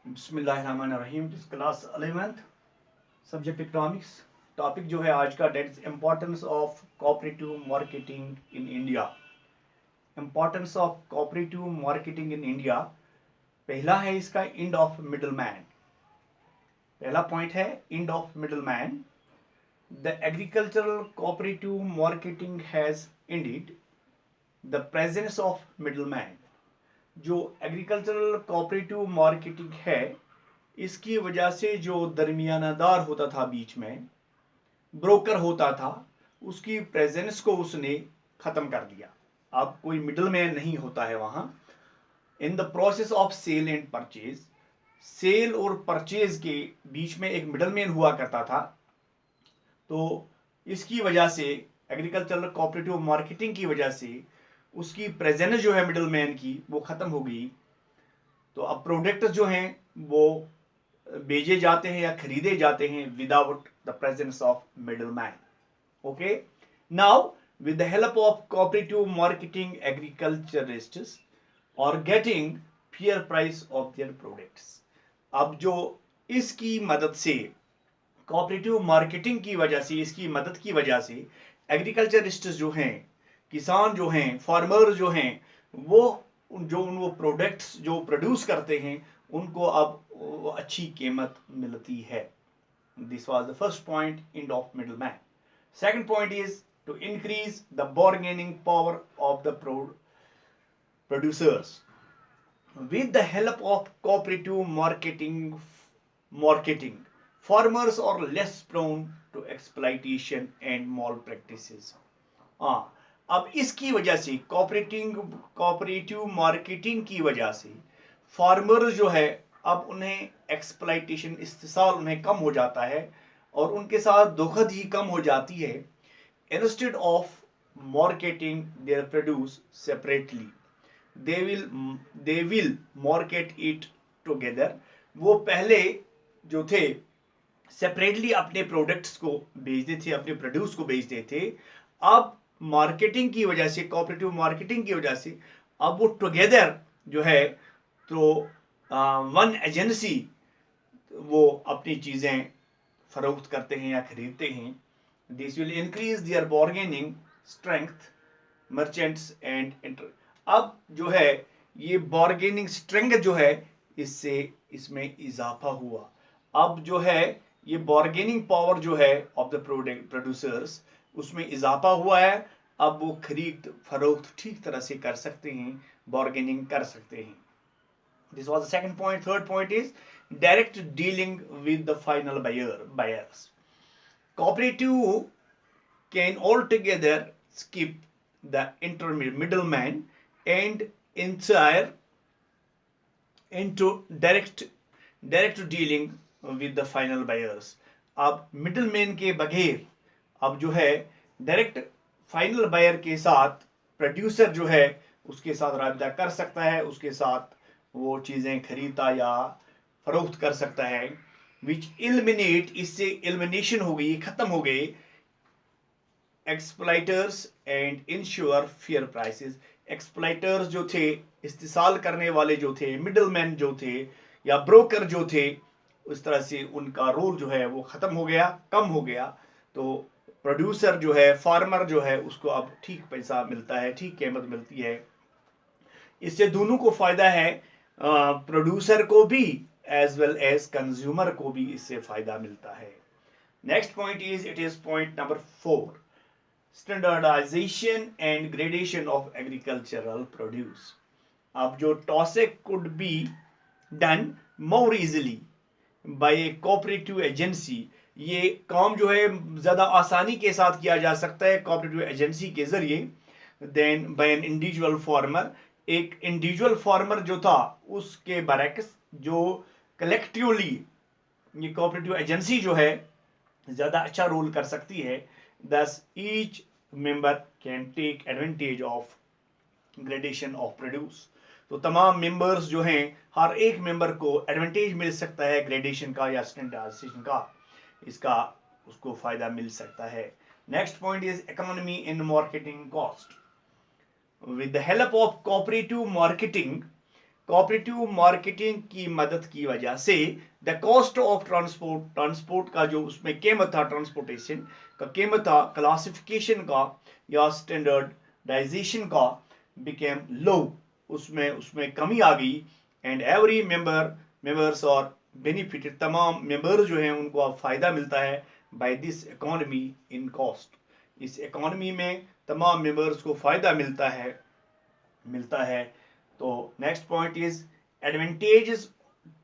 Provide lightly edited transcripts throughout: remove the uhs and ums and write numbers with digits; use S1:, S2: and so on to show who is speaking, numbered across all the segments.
S1: बिस्मिल्लाहिर्रहमानिर्रहीम। Class 11th, subject economics. Topic जो है आज का, date is importance of cooperative marketing in India. Importance of cooperative marketing in India. पहला है इसका एंड ऑफ मिडल मैन। पहला पॉइंट है end of middle man. The agricultural cooperative marketing has ended the presence of middle man. जो agricultural cooperative marketing है, इसकी वजह से जो दरमियानादार होता था, बीच में ब्रोकर होता था, उसकी प्रेजेंस को उसने खत्म कर दिया। अब कोई मिडल मैन नहीं होता है वहां। In the process of sale and purchase, sale और परचेज के बीच में एक मिडल मैन हुआ करता था। तो इसकी वजह से, एग्रीकल्चरल कोऑपरेटिव मार्केटिंग की वजह से, उसकी प्रेजेंस जो है मिडल मैन की, वो खत्म हो गई। तो अब प्रोडक्ट्स जो हैं वो बेचे जाते हैं या खरीदे जाते हैं without the presence of middle man. Okay, now with the help of cooperative marketing, agriculturists are getting fair price of their products। अब जो इसकी मदद से, कोऑपरेटिव मार्केटिंग की वजह से, इसकी मदद की वजह से एग्रीकल्चरिस्ट जो हैं, किसान जो हैं, फार्मर जो हैं, वो वो प्रोडक्ट्स जो प्रोड्यूस करते हैं, उनको अब अच्छी कीमत मिलती है। This was the first point, end of middle man. Second point is to increase the bargaining power of the producers. With the help of cooperative marketing, farmers are less prone to exploitation and malpractices। हाँ, अब इसकी वजह से, cooperative marketing की वजह से farmer जो है, अब उन्हें एक्सप्लाइटेशन, इस्तेसाल उन्हें कम हो जाता है और उनके साथ धोखाधड़ी कम हो जाती है। Instead of marketing there produce separately, they will market it together. वो पहले जो थे, सेपरेटली अपने प्रोडक्ट्स को बेचते थे, अपने प्रोड्यूस को बेचते थे। अब मार्केटिंग की वजह से, कोऑपरेटिव मार्केटिंग की वजह से, अब वो टुगेदर जो है, तो वन एजेंसी, वो अपनी चीजें फरोख्त करते हैं या खरीदते हैं। This will increase their bargaining strength, merchants and inter. अब जो है, ये बार्गेनिंग स्ट्रेंथ जो है, इससे इसमें इजाफा हुआ। अब जो है, ये बार्गेनिंग पावर जो है ऑफ द प्रोड्यूसर्स, उसमें इजाफा हुआ है। अब वो खरीद फरोख्त ठीक तरह से कर सकते हैं, बार्गेनिंग कर सकते हैं। This was the second point. Third point is direct dealing with the final buyers. Cooperative can altogether skip the middleman and enter into direct dealing with the final buyers। अब मिडलमैन के बगैर, अब जो है, direct final buyer के साथ producer जो है, उसके साथ राब्ता कर सकता है, उसके साथ वो चीजें खरीदता या फरोख्त कर सकता है। विच एलिमिनेट, इससे एलिमिनेशन हो गई, खत्म हो गए एक्सप्लाइटर्स एंड इंश्योर फेयर प्राइसेस। एक्सप्लाइटर्स जो थे, इस्तेसाल करने वाले जो थे, मिडलमैन जो थे या ब्रोकर जो थे, उस तरह से उनका रोल जो है वो खत्म हो गया, कम हो गया। तो प्रोड्यूसर जो है, फार्मर जो है, उसको अब ठीक पैसा मिलता है, ठीक कीमत मिलती है। इससे दोनों को फायदा है, प्रोड्यूसर को भी एज वेल एज कंज्यूमर को भी इससे फायदा मिलता है। Next point is, it is point number 4, standardization and gradation of agricultural produce। अब जो टॉसिक could be done more easily by a cooperative agency, ये काम जो है ज्यादा आसानी के साथ किया जा सकता है कोऑपरेटिव एजेंसी के जरिए then by an individual farmer. एक इंडिविजुअल फार्मर जो था, उसके बरक्स जो कलेक्टिवली ये कोऑपरेटिव एजेंसी जो है ज्यादा अच्छा रोल कर सकती है। Thus, each member can take advantage of gradation of produce। तो तमाम मेंबर्स जो हैं, हर एक मेंबर को एडवांटेज मिल सकता है ग्रेडेशन का या स्टैंडर्डाइजेशन का, इसका उसको फायदा मिल सकता है। Next point is economy in marketing cost. With the help of cooperative marketing, cooperative marketing की मदद की वजह से द कॉस्ट ऑफ ट्रांसपोर्ट का जो उसमें कीमत था, ट्रांसपोर्टेशन का कीमत था, क्लासिफिकेशन का या स्टैंडर्डाइजेशन का बिकेम लो, उसमें उसमें कमी आ गई। एंड एवरी मेंबर्स और बेनिफिटेड, तमाम मेंबर जो हैं उनको अब फायदा मिलता है by this economy in cost. इस इकोनॉमी में तमाम मेंबर्स को फायदा मिलता है। तो next point is advantages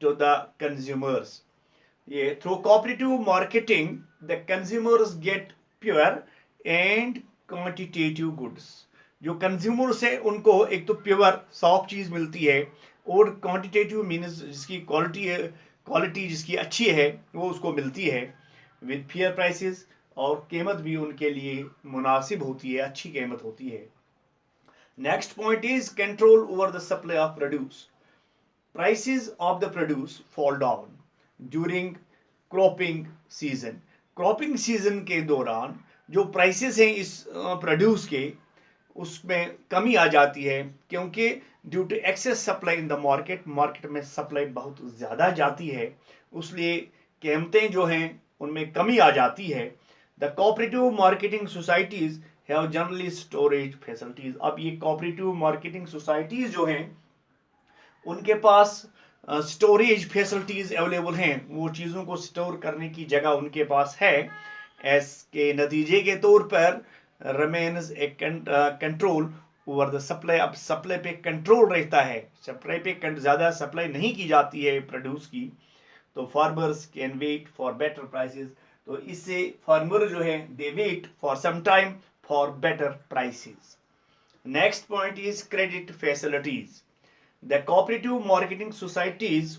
S1: to the consumers. ये through cooperative marketing the consumers get pure and quantitative goods. जो कंज्यूमर्स है उनको एक तो प्योर साफ चीज मिलती है, और क्वांटिटेटिव मीन्स जिसकी क्वालिटी जिसकी अच्छी है वो उसको मिलती है विद फेयर प्राइसेस, और कीमत भी उनके लिए मुनासिब होती है, अच्छी कीमत होती है। Next point is control over the supply of produce. Prices of the produce fall down during cropping season। Cropping season के दौरान जो प्राइसेस हैं इस प्रोड्यूस के, उसमें कमी आ जाती है, क्योंकि due to excess supply in the market में सप्लाई बहुत ज़्यादा जाती है, इसलिए कीमतें जो हैं उनमें कमी आ जाती है। The cooperative marketing societies have generally storage facilities. अब ये कोऑपरेटिव मार्केटिंग सोसाइटीज जो हैं उनके पास स्टोरेज फैसिलिटीज अवेलेबल हैं, वो चीज़ों को स्टोर करने की जगह उनके पास है। इसके नतीजे के तौर पर रमेन्स ए कंट्रोल ओवर द सप्लाई। अब सप्लाई पे कंट्रोल रहता है, सप्लाई पे ज़्यादा सप्लाई नहीं की जाती है प्रोड्यूस की, तो farmers can wait for better prices. तो इससे फार्मर जो है they wait for some time for better prices. Next point is credit facilities. The cooperative marketing societies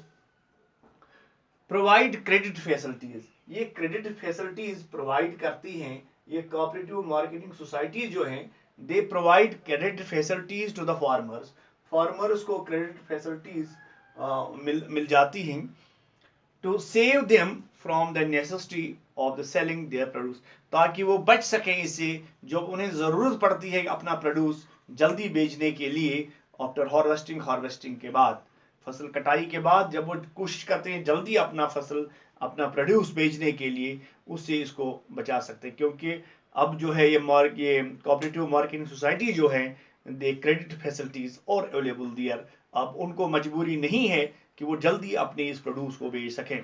S1: provide credit facilities। ये क्रेडिट फैसिलिटीज प्रोवाइड करती हैं, ये कोऑपरेटिव मार्केटिंग सोसाइटी जो हैं, they provide credit facilities to the farmers. Farmers को credit facilities मिल जाती हैं to save them from the necessity of the selling their produce, ताकि वो बच सकें इससे जब उन्हें ज़रूरत पड़ती है अपना प्रोड्यूस जल्दी बेचने के लिए। आफ्टर हार्वेस्टिंग के बाद, फसल कटाई के बाद जब वो कोशिश करते हैं जल्दी अपना प्रोड्यूस बेचने के लिए, उससे इसको बचा सकते हैं, क्योंकि अब जो है ये कोऑपरेटिव मार्केटिंग सोसाइटी जो है दे क्रेडिट फैसिलिटीज और अवेलेबल दियर। अब उनको मजबूरी नहीं है कि वो जल्दी अपने इस प्रोड्यूस को बेच सकें।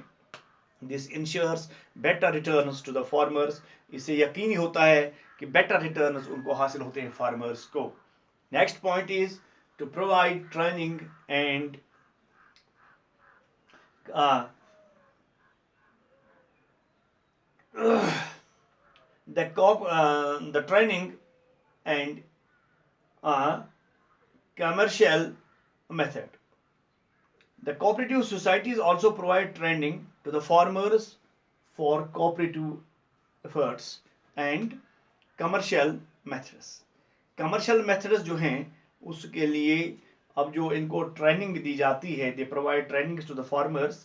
S1: This ensures better returns to the farmers. इससे यकीनी होता है कि बेटर रिटर्न्स उनको हासिल होते हैं फार्मर्स को। Next point is to provide training and the training and commercial method. The cooperative societies also provide training to the farmers for cooperative efforts and commercial methods। Commercial methods जो हैं उसके लिए अब जो इनको ट्रेनिंग दी जाती है, they provide training to the farmers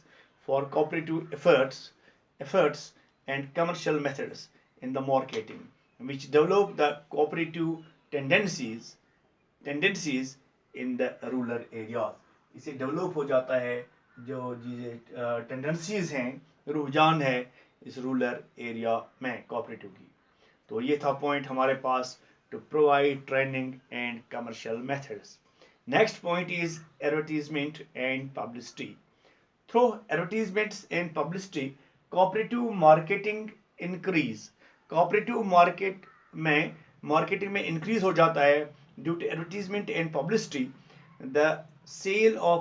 S1: for cooperative efforts and commercial methods in the marketing which develop the cooperative tendencies in the rural areas. इसे डेवलप हो जाता है जो टेंडेंसीज हैं, रुझान है इस रूरल एरिया में कोऑपरेटिव की। तो ये था पॉइंट हमारे पास, to provide training and commercial methods। Next point is advertisement and publicity। Through advertisements and publicity, cooperative marketing increase। cooperative marketing में increase हो जाता है due to advertisement and publicity। The sale of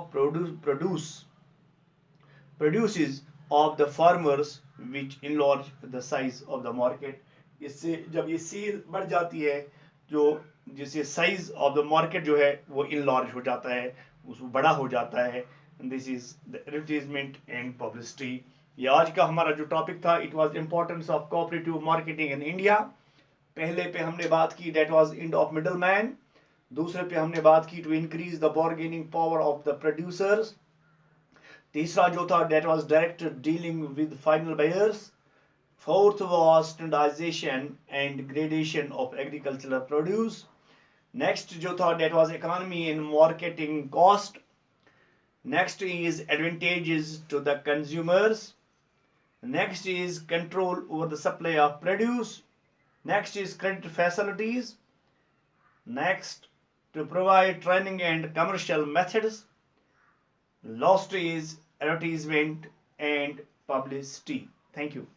S1: produces of the farmers which enlarge the size of the market। इससे जब ये cell बढ़ जाती है, जो जिससे साइज ऑफ द मार्केट जो है वो इनलार्ज हो जाता है, उसको बड़ा हो जाता है। This is the advertisement and publicity. ये आज का हमारा जो टॉपिक था, it was importance of cooperative marketing in India. पहले पे हमने बात की that was end of middle man. दूसरे पे हमने बात की to increase the bargaining power of the producers. तीसरा जो था that was direct dealing with final buyers. Fourth was standardization and gradation of agricultural produce। Next जो था that was economy and marketing cost। Next is advantages to the consumers. Next is control over the supply of produce. Next is credit facilities. Next, to provide training and commercial methods. Last is advertisement and publicity. Thank you.